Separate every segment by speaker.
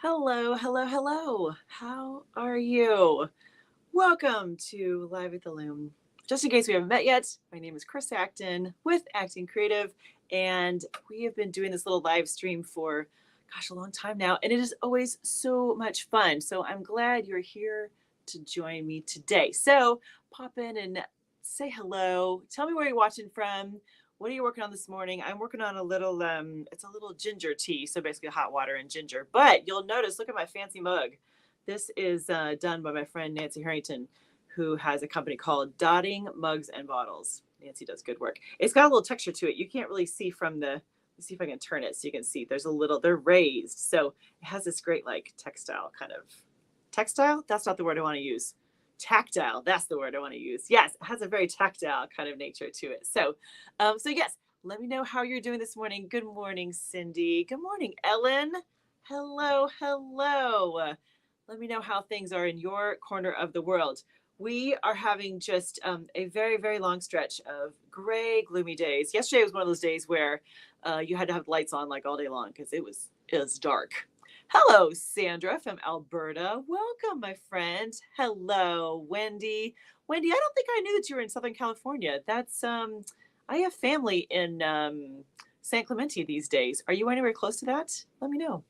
Speaker 1: Hello, hello, hello. How are you? Welcome to Live at the Loom. Just in case we haven't met yet, my name is Chris Acton with Acting Creative, and we have been doing this little live stream for, gosh, a long time now, and it is always so much fun. So I'm glad you're here to join me today. So pop in and say hello. Tell me where you're watching from. What are you working on this morning? I'm working on a little, it's a little ginger tea. So basically hot water and ginger. But you'll notice, look at my fancy mug. This is done by my friend Nancy Harrington, who has a company called Dotting Mugs and Bottles. Nancy does good work. It's got a little texture to it. You can't really see from the, let's see if I can turn it so you can see. There's a little, they're raised. So it has this great like textile kind of, textile? That's not the word I want to use. Tactile, that's the word I want to use. Yes, it has a very tactile kind of nature to it. So yes, let me know how you're doing this morning. Good morning, Cindy. Good morning, Ellen. Hello, hello. Let me know how things are in your corner of the world. We are having just a very, very long stretch of gray, gloomy days. Yesterday was one of those days where you had to have lights on like all day long because it was dark. Hello, Sandra from Alberta. Welcome, my friend. Hello, Wendy. Wendy, I don't think I knew that you were in Southern California. That's I have family in San Clemente these days. Are you anywhere close to that? Let me know.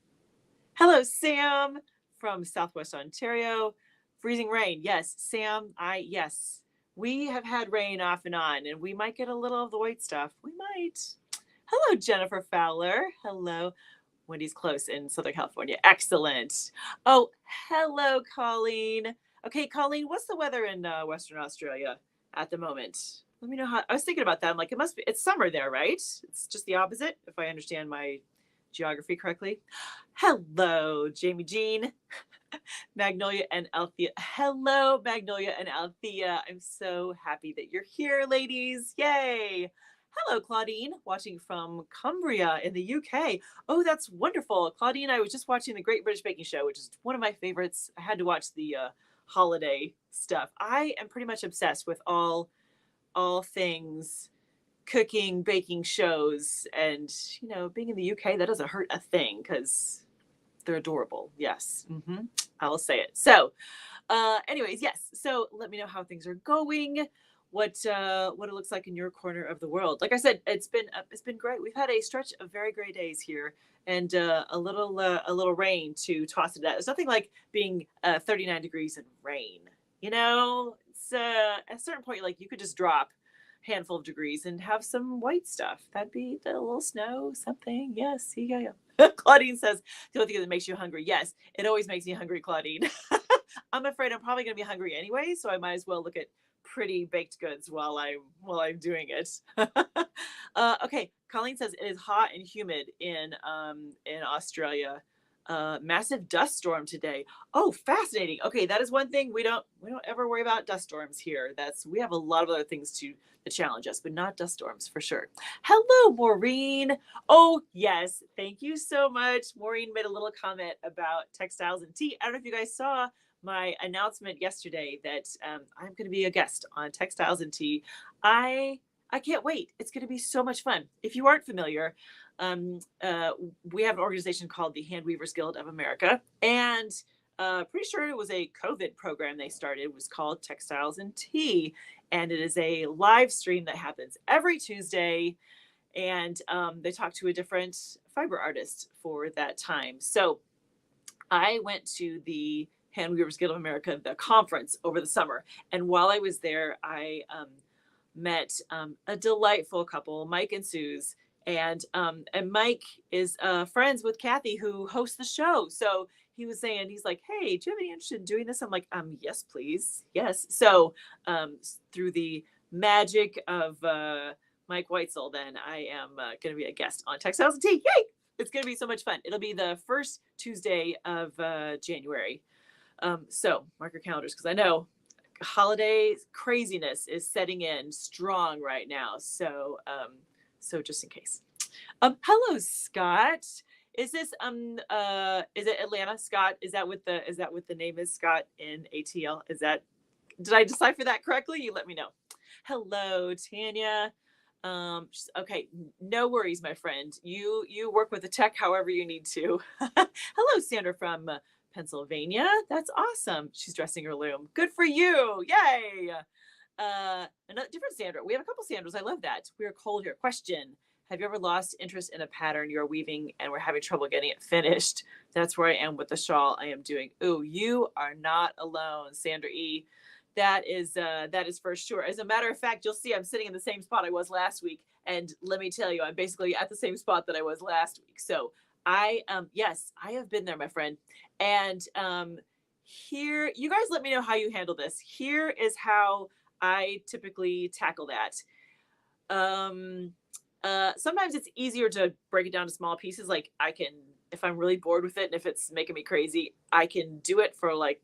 Speaker 1: Hello, Sam from Southwest Ontario. Freezing rain. Yes, Sam, yes. We have had rain off and on, and we might get a little of the white stuff. We might. Hello, Jennifer Fowler. Hello. Wendy's close in Southern California. Excellent. Oh, hello, Colleen. Okay, Colleen, what's the weather in Western Australia at the moment? Let me know how. I was thinking about that. I'm like, it must be. It's summer there, right? It's just the opposite, if I understand my geography correctly. Hello, Jamie Jean, Magnolia and Althea. Hello, Magnolia and Althea. I'm so happy that you're here, ladies. Yay. Hello, Claudine, watching from Cumbria in the UK. Oh, that's wonderful. Claudine, I was just watching the Great British Baking Show, which is one of my favorites. I had to watch the holiday stuff. I am pretty much obsessed with all things cooking, baking shows, and being in the UK, that doesn't hurt a thing because they're adorable. Yes, I'll say it. So, anyways, yes. So let me know how things are going. What it looks like in your corner of the world. Like I said, it's been great. We've had a stretch of very gray days here, and a little rain to toss it out. It's nothing like being 39 degrees and rain. It's at a certain point, like you could just drop a handful of degrees and have some white stuff. That'd be a little snow, something. Yes, yeah. Claudine says the only thing that makes you hungry. Yes, it always makes me hungry, Claudine. I'm afraid I'm probably going to be hungry anyway, so I might as well look at pretty baked goods while I'm doing it. Okay, Colleen says it is hot and humid in Australia. Massive dust storm today. Oh, fascinating. Okay, that is one thing we don't ever worry about dust storms here. We have a lot of other things to challenge us, but not dust storms for sure. Hello, Maureen. Oh, yes. Thank you so much. Maureen made a little comment about textiles and tea. I don't know if you guys saw my announcement yesterday that I'm going to be a guest on Textiles and Tea. I can't wait. It's going to be so much fun. If you aren't familiar, we have an organization called the Hand Weavers Guild of America, and pretty sure it was a COVID program they started. It was called Textiles and Tea, and it is a live stream that happens every Tuesday, and they talk to a different fiber artist for that time. So I went to the Hand Weavers Guild of America, the conference over the summer. And while I was there, I met a delightful couple, Mike and Suze. And Mike is friends with Kathy, who hosts the show. So he's like, hey, do you have any interest in doing this? I'm like, yes, please. Yes. So through the magic of Mike Weitzel, then I am going to be a guest on Textiles and Tea. Yay! It's going to be so much fun. It'll be the first Tuesday of January. So mark your calendars because I know holiday craziness is setting in strong right now. So just in case. Hello, Scott. Is this is it Atlanta, Scott? Is that what the name is, Scott in ATL? Did I decipher that correctly? You let me know. Hello, Tanya. Okay, no worries, my friend. You work with the tech however you need to. Hello, Sandra from Pennsylvania. That's awesome. She's dressing her loom. Good for you. Yay. Another different Sandra. We have a couple Sandras. I love that. We're cold here. Question. Have you ever lost interest in a pattern you're weaving and we're having trouble getting it finished? That's where I am with the shawl I am doing. Ooh, you are not alone, Sandra E. That is for sure. As a matter of fact, you'll see I'm sitting in the same spot I was last week. And let me tell you, I'm basically at the same spot that I was last week. So yes, I have been there, my friend. And here, you guys let me know how you handle this. Here is how I typically tackle that. Sometimes it's easier to break it down to small pieces. Like I can, if I'm really bored with it and if it's making me crazy, I can do it for like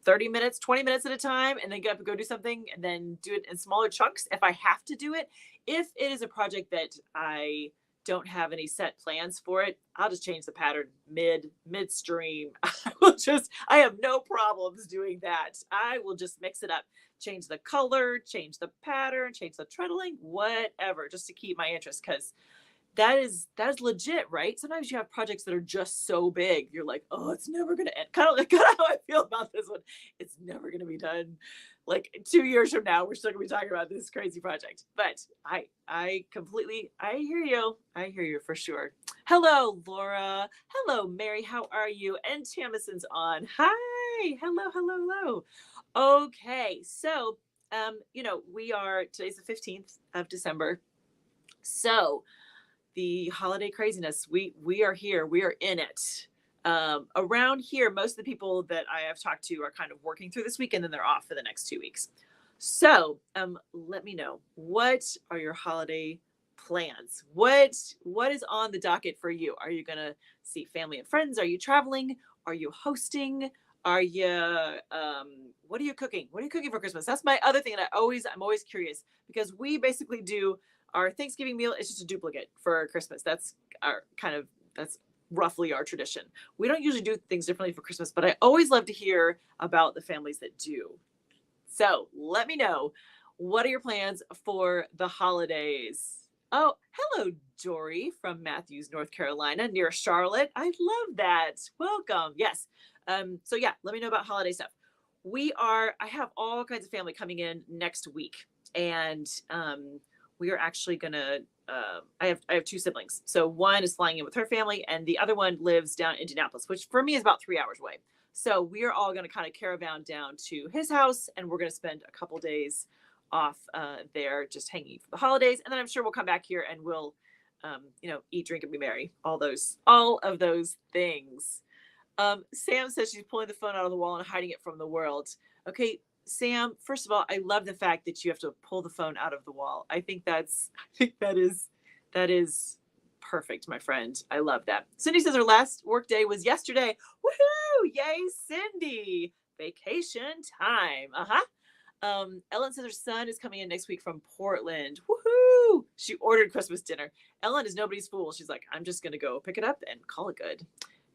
Speaker 1: 30 minutes, 20 minutes at a time, and then get up and go do something and then do it in smaller chunks if I have to do it. If it is a project that I don't have any set plans for it, I'll just change the pattern midstream. I have no problems doing that. I will just mix it up, change the color, change the pattern, change the treadling, whatever, just to keep my interest. Because that is legit, right? Sometimes you have projects that are just so big, you're like, oh, it's never gonna end. Kind of how I feel about this one. It's never gonna be done. Like 2 years from now, we're still gonna be talking about this crazy project. But I completely, I hear you for sure. Hello, Laura. Hello, Mary. How are you? And Tamison's on. Hi. Hello. Okay, so today's the 15th of December. So the holiday craziness, we are here, we are in it. Around here, most of the people that I have talked to are kind of working through this week and then they're off for the next 2 weeks. So let me know, what are your holiday plans? What is on the docket for you? Are you gonna see family and friends? Are you traveling? Are you hosting? Are you what are you cooking? What are you cooking for Christmas? That's my other thing. And I'm always curious, because we basically do our Thanksgiving meal is just a duplicate for Christmas. That's roughly our tradition. We don't usually do things differently for Christmas, but I always love to hear about the families that do. So let me know, what are your plans for the holidays? Oh, hello, Dory from Matthews, North Carolina, near Charlotte. I love that. Welcome. Yes. So yeah, let me know about holiday stuff. I have all kinds of family coming in next week, and we are actually gonna. I have two siblings. So one is flying in with her family, and the other one lives down in Indianapolis, which for me is about 3 hours away. So we are all going to kind of caravan down to his house, and we're going to spend a couple days off there, just hanging for the holidays, and then I'm sure we'll come back here and we'll, eat, drink, and be merry. All of those things. Sam says she's pulling the phone out of the wall and hiding it from the world. Okay, Sam, first of all, I love the fact that you have to pull the phone out of the wall. I think that is perfect, my friend. I love that. Cindy says her last work day was yesterday. Woohoo! Yay, Cindy! Vacation time. Ellen says her son is coming in next week from Portland. Woohoo! She ordered Christmas dinner. Ellen is nobody's fool. She's like, I'm just gonna go pick it up and call it good.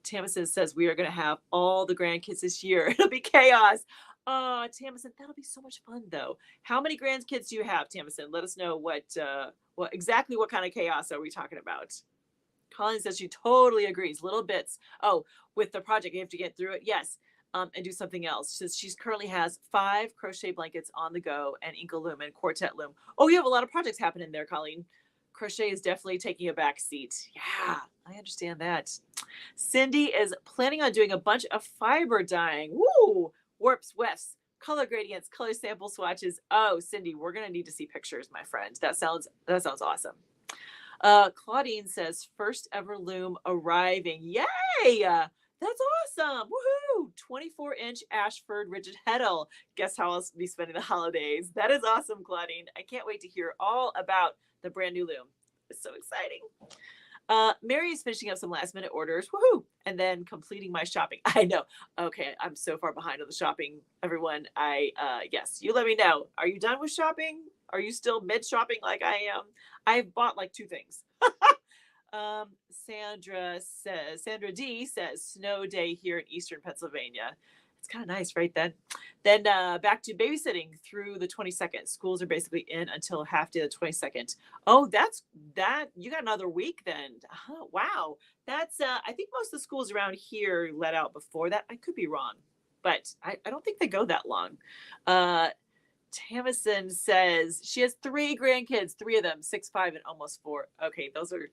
Speaker 1: Tamison says we are gonna have all the grandkids this year. It'll be chaos. Oh, Tamison, that'll be so much fun though. How many grandkids do you have, Tamison? Let us know what kind of chaos are we talking about? Colleen says she totally agrees. Little bits. Oh, with the project, you have to get through it. Yes. And do something else. She says she currently has 5 crochet blankets on the go and Inkle Loom and Quartet Loom. Oh, you have a lot of projects happening there, Colleen. Crochet is definitely taking a back seat. Yeah, I understand that. Cindy is planning on doing a bunch of fiber dyeing. Woo! Warps, wefts, color gradients, color sample swatches. Oh, Cindy, we're gonna need to see pictures, my friend. That sounds awesome. Claudine says first ever loom arriving. Yay! That's awesome. Woohoo! 24-inch Ashford rigid heddle. Guess how I'll be spending the holidays. That is awesome, Claudine. I can't wait to hear all about the brand new loom. It's so exciting. Mary is finishing up some last minute orders. Woohoo! And then completing my shopping. I know. Okay, I'm so far behind on the shopping, everyone. Yes, you let me know. Are you done with shopping? Are you still mid shopping like I am? I've bought like 2 things. Sandra D says snow day here in Eastern Pennsylvania. It's kind of nice, right? Then back to babysitting through the 22nd. Schools are basically in until half day the 22nd. Oh, that you got another week then. Wow. That's I think most of the schools around here let out before that. I could be wrong, but I don't think they go that long. Tamison says she has 3 grandkids, 3 of them, 6, 5, and almost 4. Okay, those are,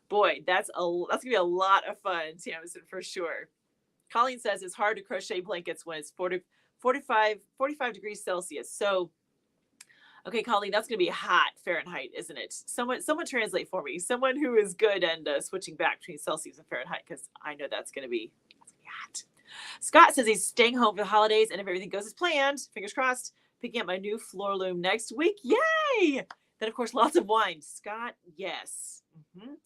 Speaker 1: boy, that's gonna be a lot of fun, Tamison, for sure. Colleen says it's hard to crochet blankets when it's 45 degrees Celsius. So, okay, Colleen, that's going to be hot Fahrenheit, isn't it? Someone translate for me. Someone who is good and switching back between Celsius and Fahrenheit, because I know that's going to be hot. Scott says he's staying home for the holidays, and if everything goes as planned, fingers crossed, picking up my new floor loom next week. Yay! Then, of course, lots of wine. Scott, yes.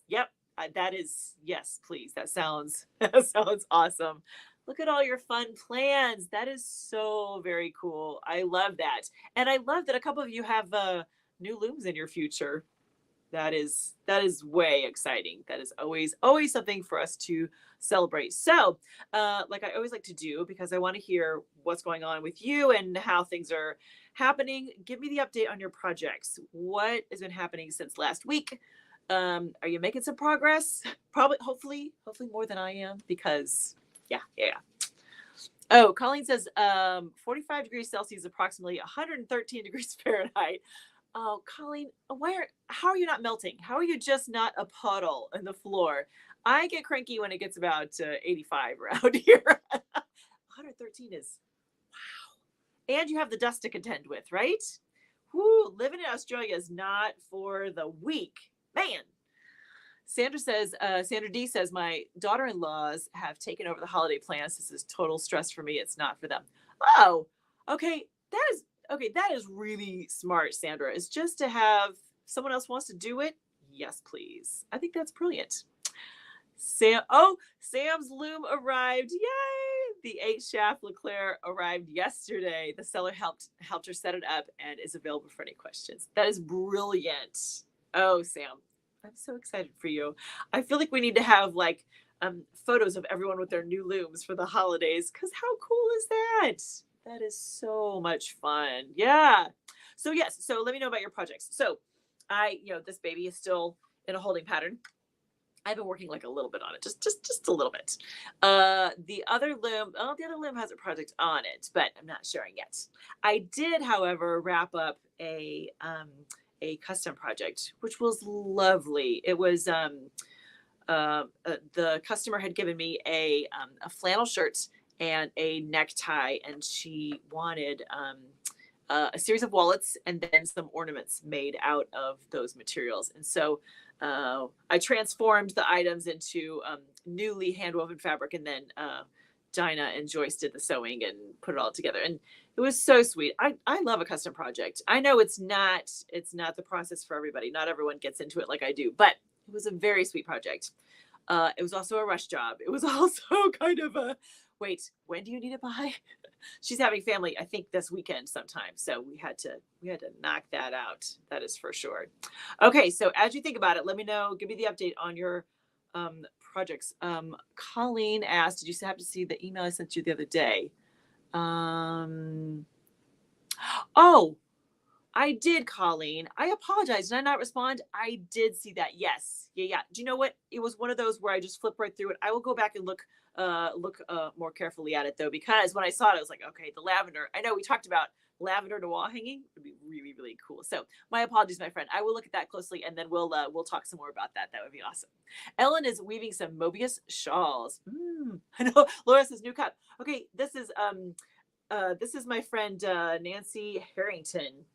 Speaker 1: Yep. That is, yes, please. That sounds awesome. Look at all your fun plans. That is so very cool. I love that. And I love that a couple of you have new looms in your future. That is way exciting. That is always something for us to celebrate. So, like I always like to do, because I want to hear what's going on with you and how things are happening. Give me the update on your projects. What has been happening since last week? Are you making some progress? Probably, hopefully more than I am, because yeah. Oh, Colleen says 45 degrees Celsius, approximately 113 degrees Fahrenheit. Oh, Colleen, how are you not melting? How are you just not a puddle in the floor? I get cranky when it gets about 85 around here. 113 is, wow. And you have the dust to contend with, right? Whoo, living in Australia is not for the weak. Man. Sandra D says, my daughter-in-laws have taken over the holiday plans. This is total stress for me. It's not for them. Oh, okay. That is really smart, Sandra. It's just to have someone else wants to do it. Yes, please. I think that's brilliant. Sam's loom arrived. Yay! The 8-shaft Leclerc arrived yesterday. The seller helped her set it up and is available for any questions. That is brilliant. Oh, Sam, I'm so excited for you. I feel like we need to have like photos of everyone with their new looms for the holidays, because how cool is that? That is so much fun. Yeah. So yes. So let me know about your projects. So this baby is still in a holding pattern. I've been working like a little bit on it, just a little bit. The other loom has a project on it, but I'm not sharing yet. I did, however, wrap up a custom project, which was lovely. It was the customer had given me a flannel shirt and a necktie, and she wanted a series of wallets and then some ornaments made out of those materials. And so I transformed the items into newly hand-woven fabric, and then Dinah and Joyce did the sewing and put it all together. And it was so sweet. I love a custom project. I know it's not the process for everybody. Not everyone gets into it like I do, but it was a very sweet project. It was also a rush job. It was also kind of a, wait, when do you need it by? She's having family, I think, this weekend sometime. So we had to knock that out. That is for sure. Okay, so as you think about it, let me know. Give me the update on your projects. Colleen asked, did you have to see the email I sent you the other day? Oh, I did, Colleen. I apologize. Did I not respond? I did see that. Yes. Yeah. Do you know what? It was one of those where I just flipped right through it. I will go back and look more carefully at it, though, because when I saw it, I was like, okay, the lavender. I know we talked about lavender to wall hanging would be really, really cool. So my apologies, my friend. I will look at that closely, and then we'll talk some more about that. That would be awesome. Ellen is weaving some Mobius shawls. I know. Laura says new cup. Okay, this is my friend Nancy Harrington.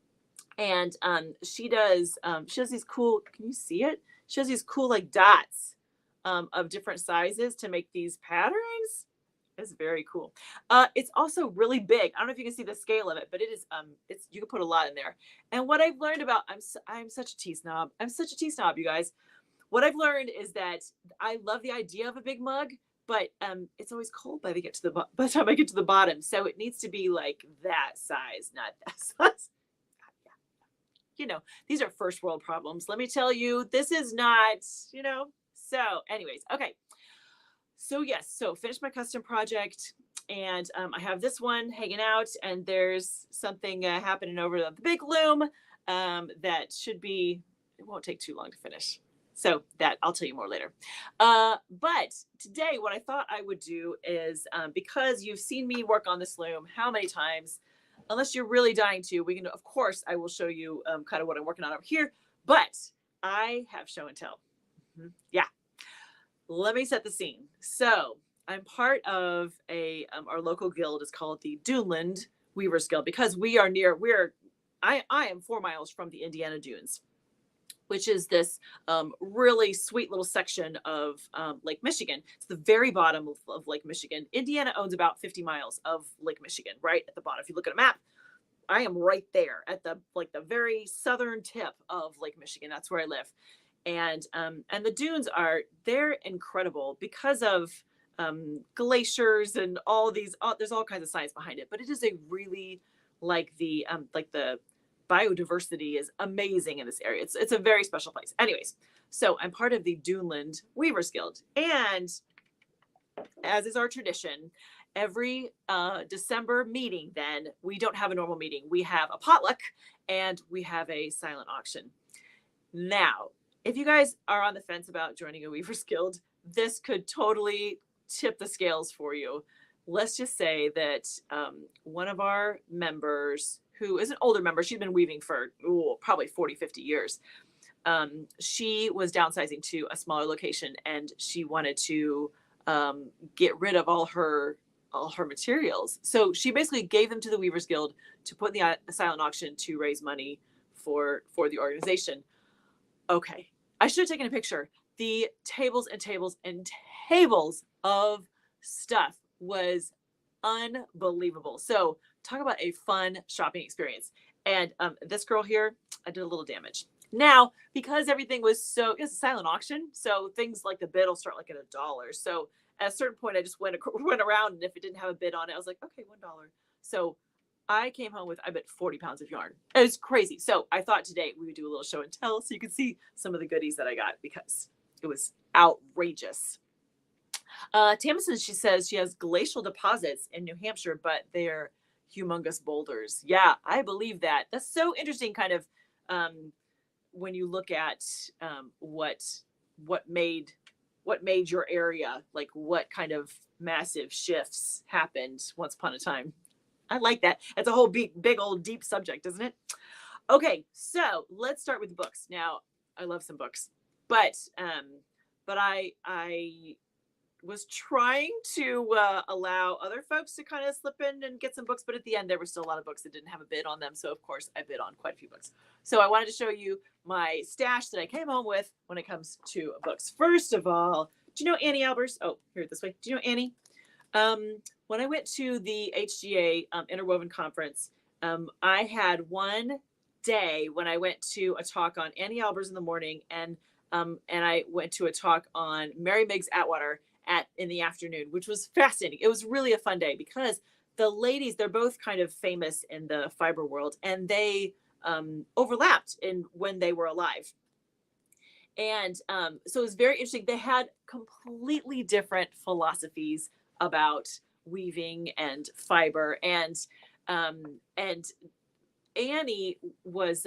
Speaker 1: And she does these cool, can you see it? She has these cool like dots of different sizes to make these patterns. It's very cool. It's also really big. I don't know if you can see the scale of it, but it is you can put a lot in there. And what I've learned about, I'm such a tea snob. I'm such a tea snob, you guys. What I've learned is that I love the idea of a big mug, but it's always cold by the time I get to the bottom. So it needs to be like that size, not that size. These are first world problems. Let me tell you, this is not, So anyways, okay. So yes, finish my custom project. And I have this one hanging out, and there's something happening over the big loom that should be, it won't take too long to finish. So that I'll tell you more later. But today, what I thought I would do is because you've seen me work on this loom how many times, unless you're really dying to, we can, of course, I will show you kind of what I'm working on over here. But I have show and tell. Mm-hmm. Yeah. Let me set the scene. So I'm part of our local guild is called the Duneland Weavers Guild because I am 4 miles from the Indiana Dunes, which is this really sweet little section of Lake Michigan. It's the very bottom of Lake Michigan. Indiana owns about 50 miles of Lake Michigan, right at the bottom. If you look at a map, I am right there at the very southern tip of Lake Michigan. That's where I live. And the dunes they're incredible because of glaciers and all these, there's all kinds of science behind it, but it is a really the biodiversity is amazing in this area. It's a very special place. Anyways, so I'm part of the Duneland Weavers Guild, and as is our tradition, every December meeting, then we don't have a normal meeting. We have a potluck and we have a silent auction. Now, if you guys are on the fence about joining a Weavers Guild, this could totally tip the scales for you. Let's just say that one of our members, who is an older member, she's been weaving for probably 40, 50 years. She was downsizing to a smaller location, and she wanted to get rid of all her materials. So she basically gave them to the Weavers Guild to put in the silent auction to raise money for the organization. Okay, I should have taken a picture. The tables and tables and tables of stuff was unbelievable. So talk about a fun shopping experience. And this girl here, I did a little damage. Now, because everything was it's a silent auction, so things like the bid will start like at $1. So at a certain point, I just went around, and if it didn't have a bid on it, I was like, okay, $1. So I came home with, I bet, 40 pounds of yarn. It was crazy. So I thought today we would do a little show and tell so you could see some of the goodies that I got because it was outrageous. Tamison, she says she has glacial deposits in New Hampshire, but they're humongous boulders. Yeah, I believe that. That's so interesting, kind of, when you look at what made your area, like what kind of massive shifts happened once upon a time. I like that. That's a whole big old deep subject, isn't it? Okay, so let's start with the books. Now, I love some books, but I was trying to allow other folks to kind of slip in and get some books, but at the end there were still a lot of books that didn't have a bid on them. So of course I bid on quite a few books. So I wanted to show you my stash that I came home with when it comes to books. First of all, do you know Annie Albers? Oh, here this way. Do you know Annie? When I went to the HGA Interwoven Conference, I had one day when I went to a talk on Annie Albers in the morning, and I went to a talk on Mary Meigs Atwater in the afternoon, which was fascinating. It was really a fun day because the ladies, they're both kind of famous in the fiber world, and they overlapped in when they were alive. And so it was very interesting. They had completely different philosophies about weaving and fiber, and Annie was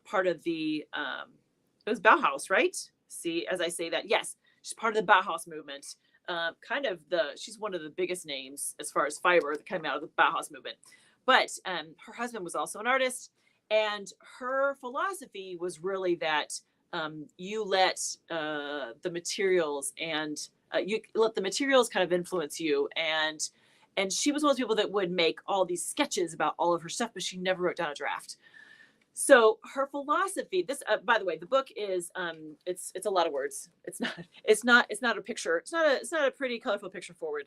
Speaker 1: part of the it was Bauhaus, right? See, as I say that, yes, she's part of the Bauhaus movement. She's one of the biggest names as far as fiber that came out of the Bauhaus movement. But her husband was also an artist, and her philosophy was really that you let the materials kind of influence you. And she was one of those people that would make all these sketches about all of her stuff, but she never wrote down a draft. So her philosophy, this, by the way, the book is, it's a lot of words. It's not a picture. It's not a pretty colorful picture forward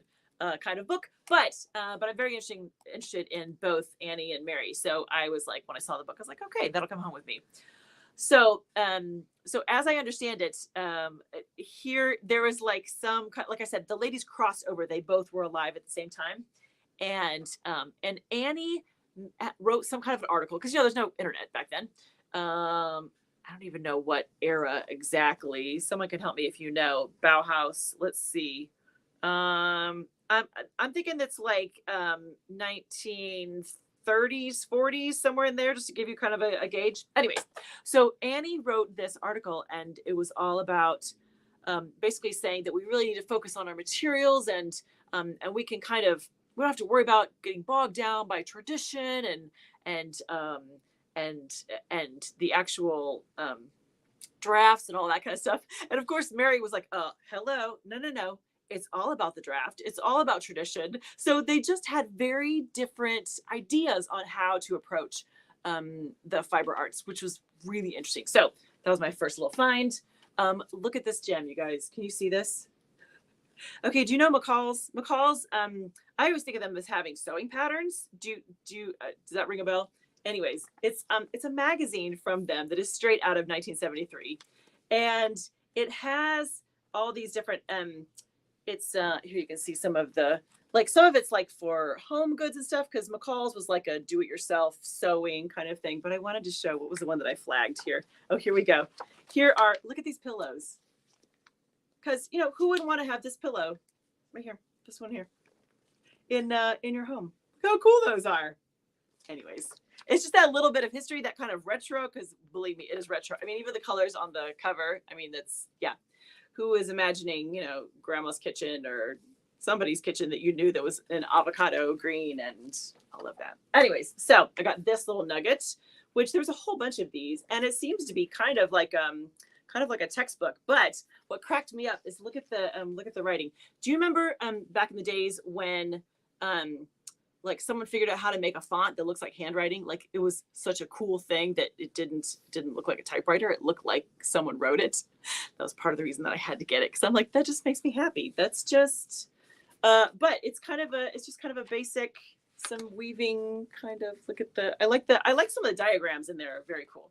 Speaker 1: kind of book, but I'm very interested in both Annie and Mary. So I was like, when I saw the book, I was like, okay, that'll come home with me. So as I understand it, here there was like I said, the ladies crossed over. They both were alive at the same time, and Annie wrote some kind of an article because there's no internet back then. I don't even know what era exactly. Someone can help me if you know. Bauhaus. Let's see. I'm thinking that's like 1930s, 40s, somewhere in there, just to give you kind of a gauge. Anyways, so Annie wrote this article, and it was all about basically saying that we really need to focus on our materials, and we can kind of, we don't have to worry about getting bogged down by tradition and um, and and the actual drafts and all that kind of stuff. And of course, Mary was like, hello, no. It's all about the draft. It's all about tradition. So they just had very different ideas on how to approach the fiber arts, which was really interesting. So that was my first little find. Look at this gem, you guys. Can you see this? Okay, do you know McCall's? McCall's, I always think of them as having sewing patterns. Does that ring a bell? Anyways, it's a magazine from them that is straight out of 1973, and it has all these different it's here you can see some of the, like, some of it's like for home goods and stuff, because McCall's was like a do-it-yourself sewing kind of thing. But I wanted to show, what was the one that I flagged here? Oh, here we go. Here are, look at these pillows. Because, you know, who wouldn't want to have this pillow right here, this one here, in your home? Look how cool those are. Anyways, it's just that little bit of history, that kind of retro, because believe me, it is retro. I mean, even the colors on the cover, I mean, that's, yeah. Who is imagining, you know, grandma's kitchen or somebody's kitchen that you knew that was an avocado green and all of that. Anyways, so I got this little nugget, which there's a whole bunch of these, and it seems to be kind of like a textbook. But what cracked me up is look at the writing. Do you remember back in the days when like someone figured out how to make a font that looks like handwriting? Like, it was such a cool thing that it didn't look like a typewriter. It looked like someone wrote it. That was part of the reason that I had to get it, because I'm like, that just makes me happy. That's just but it's just kind of a basic, some weaving kind of, look at the, I like some of the diagrams in there. Very cool.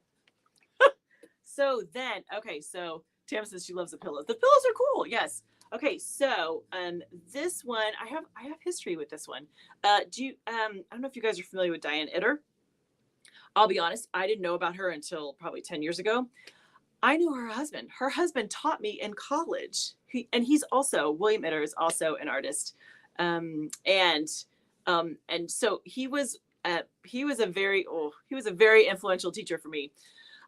Speaker 1: So then, okay, so Tam says she loves the pillows. The pillows are cool. Yes. Okay, so this one, I have history with this one. I don't know if you guys are familiar with Diane Itter. I'll be honest, I didn't know about her until probably 10 years ago. I knew her husband. Her husband taught me in college. He's also, William Itter is also an artist. And so he was a very influential teacher for me.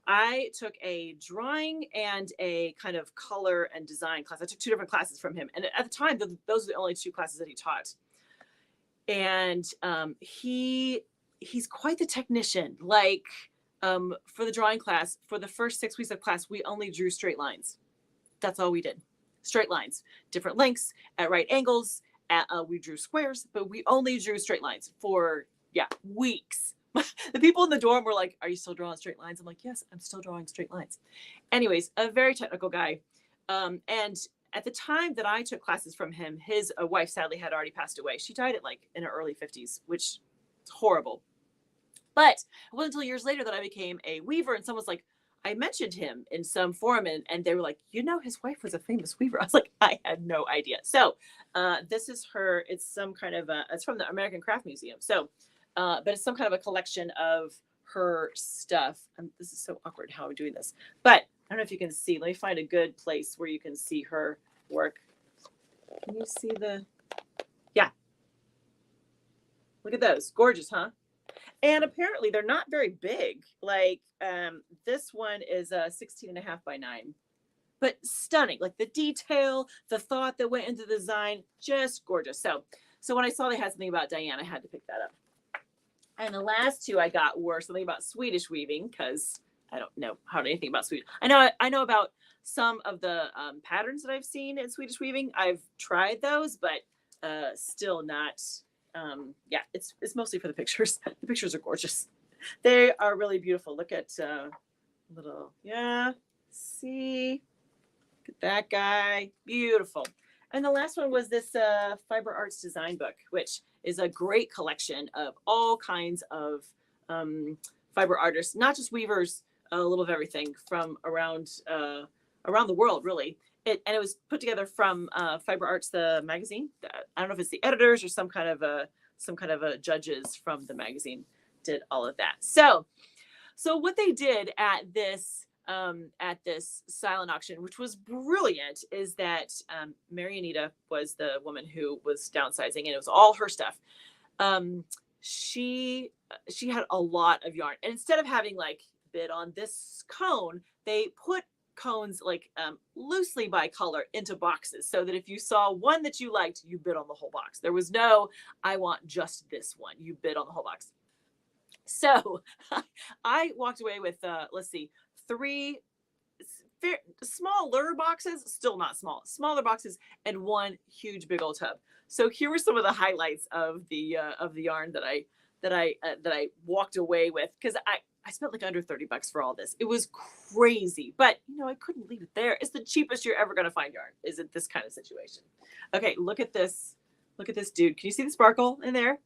Speaker 1: I took a drawing and a kind of color and design class. I took two different classes from him. And at the time, those were the only two classes that he taught. And he's quite the technician. Like, for the drawing class, for the first 6 weeks of class, we only drew straight lines. That's all we did. Straight lines, different lengths, at right angles. We drew squares, but we only drew straight lines for, weeks. The people in the dorm were like, are you still drawing straight lines? I'm like, yes, I'm still drawing straight lines. Anyways, a very technical guy. And at the time that I took classes from him, his wife sadly had already passed away. She died at like in her early 50s, which is horrible. But it wasn't until years later that I became a weaver, and someone was like, I mentioned him in some forum, and they were like, you know, his wife was a famous weaver. I was like, I had no idea. So this is her, it's some kind of, it's from the American Craft Museum. So, but it's some kind of a collection of her stuff. This is so awkward how I'm doing this, but I don't know if you can see. Let me find a good place where you can see her work. Can you see the, yeah. Look at those, gorgeous, huh? And apparently they're not very big. Like this one is 16.5 by 9, but stunning. Like the detail, the thought that went into the design, just gorgeous. So when I saw they had something about Diane, I had to pick that up. And the last two I got were something about Swedish weaving, because I don't know hardly anything about Swedish. I know about some of the patterns that I've seen in Swedish weaving. I've tried those, but still not. Yeah, it's mostly for the pictures. The pictures are gorgeous. They are really beautiful. Look at little, yeah, see, look at that guy, beautiful. And the last one was this fiber arts design book, which is a great collection of all kinds of fiber artists, not just weavers, a little of everything from around the world, really. And it was put together from Fiber Arts, the magazine. I don't know if it's the editors or some kind of a judges from the magazine did all of that. So what they did at this at this silent auction, which was brilliant, is that Mary Anita was the woman who was downsizing, and it was all her stuff. Um, she had a lot of yarn, and instead of having like bid on this cone, they put cones like loosely by color into boxes, so that if you saw one that you liked, you bid on the whole box. There was no, I want just this one. You bid on the whole box. So I walked away with let's see, three smaller boxes, still not small, smaller boxes, and one huge big old tub. So here were some of the highlights of the yarn that I walked away with, because I spent like under $30 for all this. It was crazy, but you know, I couldn't leave it there. It's the cheapest you're ever going to find yarn, is it this kind of situation. Okay, look at this. Look at this dude. Can you see the sparkle in there?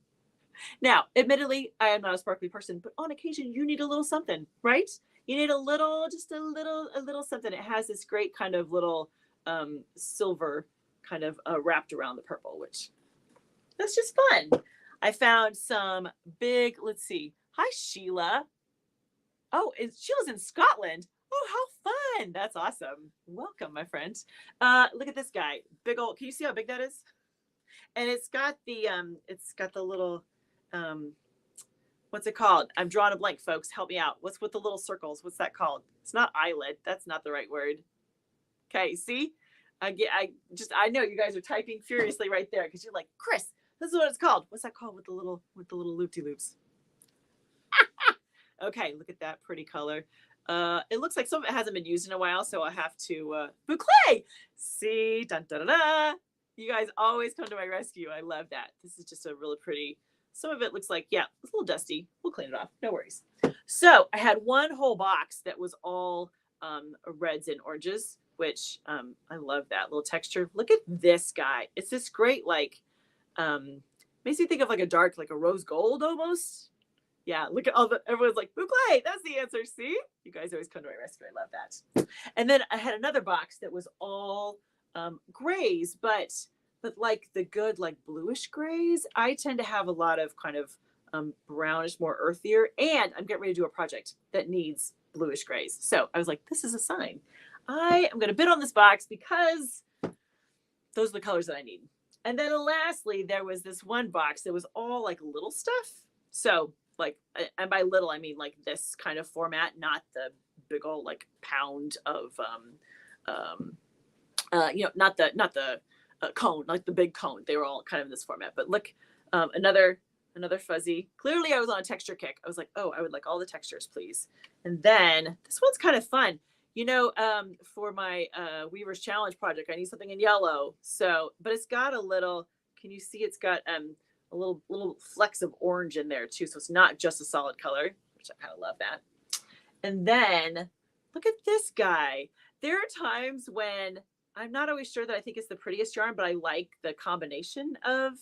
Speaker 1: Now, admittedly, I am not a sparkly person, but on occasion you need a little something, right? You need a little, just a little something. It has this great kind of little silver kind of wrapped around the purple, which that's just fun. I found some big, let's see. Hi, Sheila. Oh, Sheila's in Scotland. Oh, how fun. That's awesome. Welcome, my friend. Look at this guy. Big old, can you see how big that is? And it's got the little, what's it called? I'm drawing a blank, folks. Help me out. What's with the little circles? What's that called? It's not eyelid. That's not the right word. Okay, see? I know you guys are typing furiously right there, because you're like, Chris, this is what it's called. What's that called with the little loop-de-loops? Okay, look at that pretty color. It looks like some of it hasn't been used in a while, so I have to boucle. See, dun, dun, dun, dun. You guys always come to my rescue. I love that. This is just a really pretty. Some of it looks like, yeah, it's a little dusty. We'll clean it off. No worries. So I had one whole box that was all reds and oranges, which I love that little texture. Look at this guy. It's this great, like, makes me think of like a dark, like a rose gold almost. Yeah, look at all the, everyone's like, boucle, that's the answer. See? You guys always come to my rescue. I love that. And then I had another box that was all grays, but like the good, like bluish grays. I tend to have a lot of kind of brownish, more earthier, and I'm getting ready to do a project that needs bluish grays. So I was like, this is a sign. I am going to bid on this box because those are the colors that I need. And then lastly, there was this one box that was all like little stuff. So like, and by little, I mean like this kind of format, not the big old like pound of, you know, not the cone, like the big cone. They were all kind of in this format. But look, another fuzzy. Clearly, I was on a texture kick. I was like, oh, I would like all the textures, please. And then this one's kind of fun. You know, for my Weaver's Challenge project, I need something in yellow. So, but it's got a little. Can you see? It's got a little flecks of orange in there too. So it's not just a solid color, which I kind of love that. And then look at this guy. There are times when I'm not always sure that I think it's the prettiest yarn, but I like the combination of,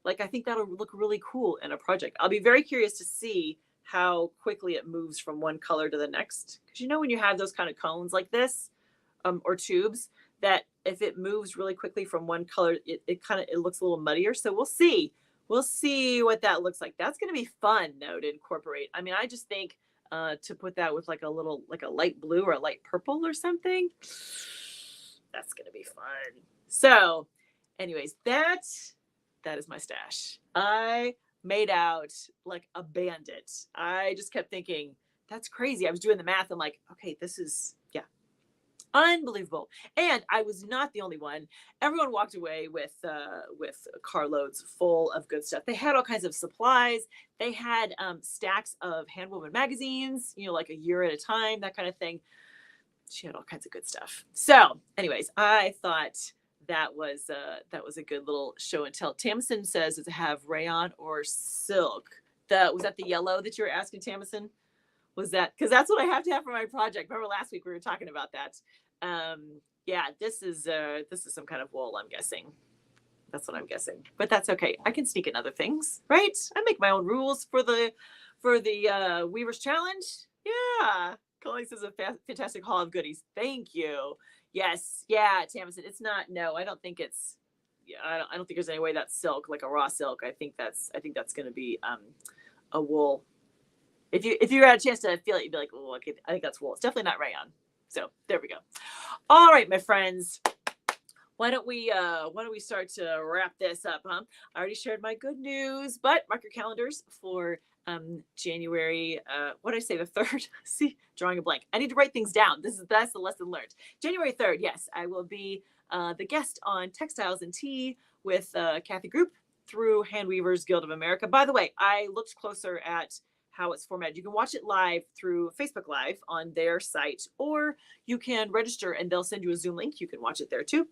Speaker 1: like, I think that'll look really cool in a project. I'll be very curious to see how quickly it moves from one color to the next. Because you know, when you have those kind of cones like this, or tubes, that if it moves really quickly from one color, it looks a little muddier. So we'll see. We'll see what that looks like. That's going to be fun, though, to incorporate. I mean, I just think to put that with like a little, like a light blue or a light purple or something, that's going to be fun. So anyways, that is my stash. I made out like a bandit. I just kept thinking, that's crazy. I was doing the math. I'm like, okay, this is, yeah, unbelievable. And I was not the only one. Everyone walked away with carloads full of good stuff. They had all kinds of supplies. They had stacks of handwoven magazines, you know, like a year at a time, that kind of thing. She had all kinds of good stuff. So anyways, I thought that was a good little show and tell. Tamsin says, does it have rayon or silk? Was that the yellow that you were asking, Tamsin? Was that, because that's what I have to have for my project. Remember last week we were talking about that. Yeah, this is some kind of wool, I'm guessing. That's what I'm guessing. But that's okay. I can sneak in other things, right? I make my own rules for the Weaver's Challenge. Yeah. Colleen says a fantastic haul of goodies. Thank you. Yes. Yeah, Tamsin. It's not, no, I don't think it's, yeah, I don't think there's any way that's silk, like a raw silk. I think that's going to be a wool. If you had a chance to feel it, you'd be like, oh, okay, I think that's wool. It's definitely not rayon. So there we go. All right, my friends. Why don't we start to wrap this up, huh? I already shared my good news, but mark your calendars for January, what did I say, the 3rd? See, drawing a blank. I need to write things down. That's the lesson learned. January 3rd, yes, I will be the guest on Textiles and Tea with Kathy Group through Handweavers Guild of America. By the way, I looked closer at how it's formatted. You can watch it live through Facebook Live on their site, or you can register and they'll send you a Zoom link. You can watch it there too.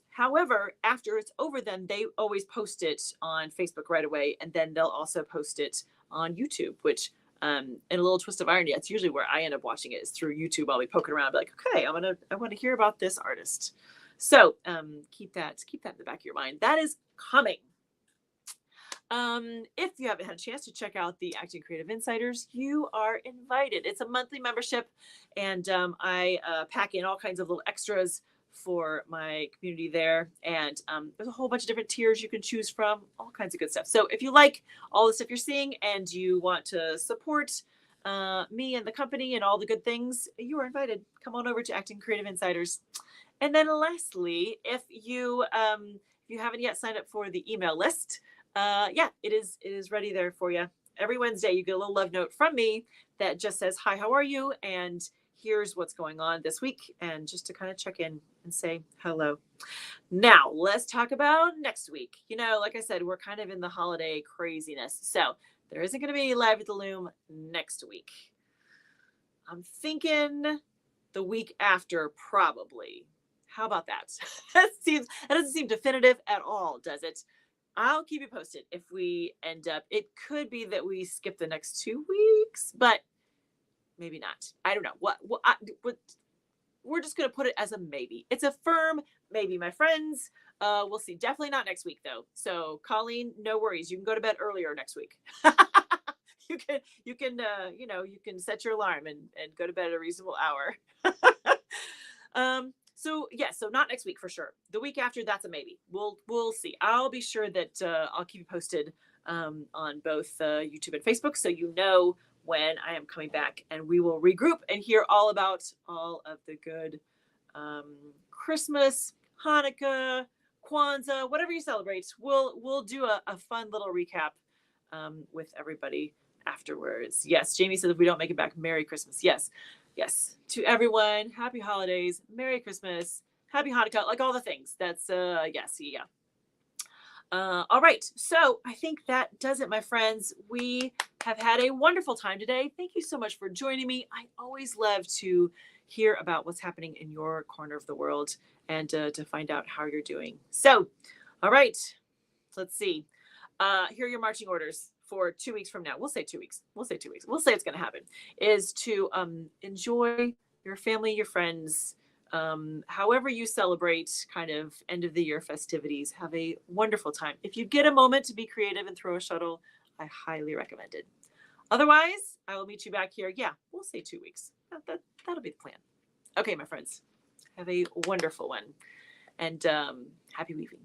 Speaker 1: However, after it's over, then they always post it on Facebook right away, and then they'll also post it on YouTube, which in a little twist of irony, that's usually where I end up watching it, is through YouTube. I'll be poking around, be like, okay, I want to hear about this artist. So keep that in the back of your mind. That is coming. If you haven't had a chance to check out the Acting Creative Insiders, you are invited. It's a monthly membership, and I pack in all kinds of little extras for my community there. And there's a whole bunch of different tiers you can choose from, all kinds of good stuff. So if you like all the stuff you're seeing and you want to support me and the company and all the good things, you are invited. Come on over to Acting Creative Insiders. And then lastly, if you haven't yet signed up for the email list, yeah, it is ready there for you. Every Wednesday, you get a little love note from me that just says, hi, how are you? And here's what's going on this week. And just to kind of check in and say hello. Now, let's talk about next week. Like I said, we're kind of in the holiday craziness. So there isn't going to be any Live at the Loom next week. I'm thinking the week after, probably. How about that? That doesn't seem definitive at all, does it? I'll keep you posted if we end up. It could be that we skip the next 2 weeks, but maybe not. I don't know. What we're just going to put it as a maybe. It's a firm maybe, my friends. We'll see. Definitely not next week, though. So, Colleen, no worries. You can go to bed earlier next week. you can set your alarm and go to bed at a reasonable hour. So not next week for sure. The week after, that's a maybe. We'll see. I'll be sure that I'll keep you posted on both YouTube and Facebook, so you know when I am coming back, and we will regroup and hear all about all of the good Christmas, Hanukkah, Kwanzaa, whatever you celebrate. We'll do a fun little recap with everybody afterwards. Yes, Jamie said if we don't make it back, Merry Christmas. Yes. To everyone, happy holidays, Merry Christmas, happy Hanukkah, like all the things. That's yes, yeah. All right, so I think that does it, my friends. We have had a wonderful time today. Thank you so much for joining me. I always love to hear about what's happening in your corner of the world and to find out how you're doing. So, all right, let's see. Here are your marching orders for 2 weeks from now. We'll say 2 weeks. We'll say it's going to happen. Is to enjoy your family, your friends, however you celebrate kind of end of the year festivities. Have a wonderful time. If you get a moment to be creative and throw a shuttle, I highly recommend it. Otherwise, I will meet you back here. Yeah, we'll say 2 weeks. That'll be the plan. Okay, my friends, have a wonderful one, and happy weaving.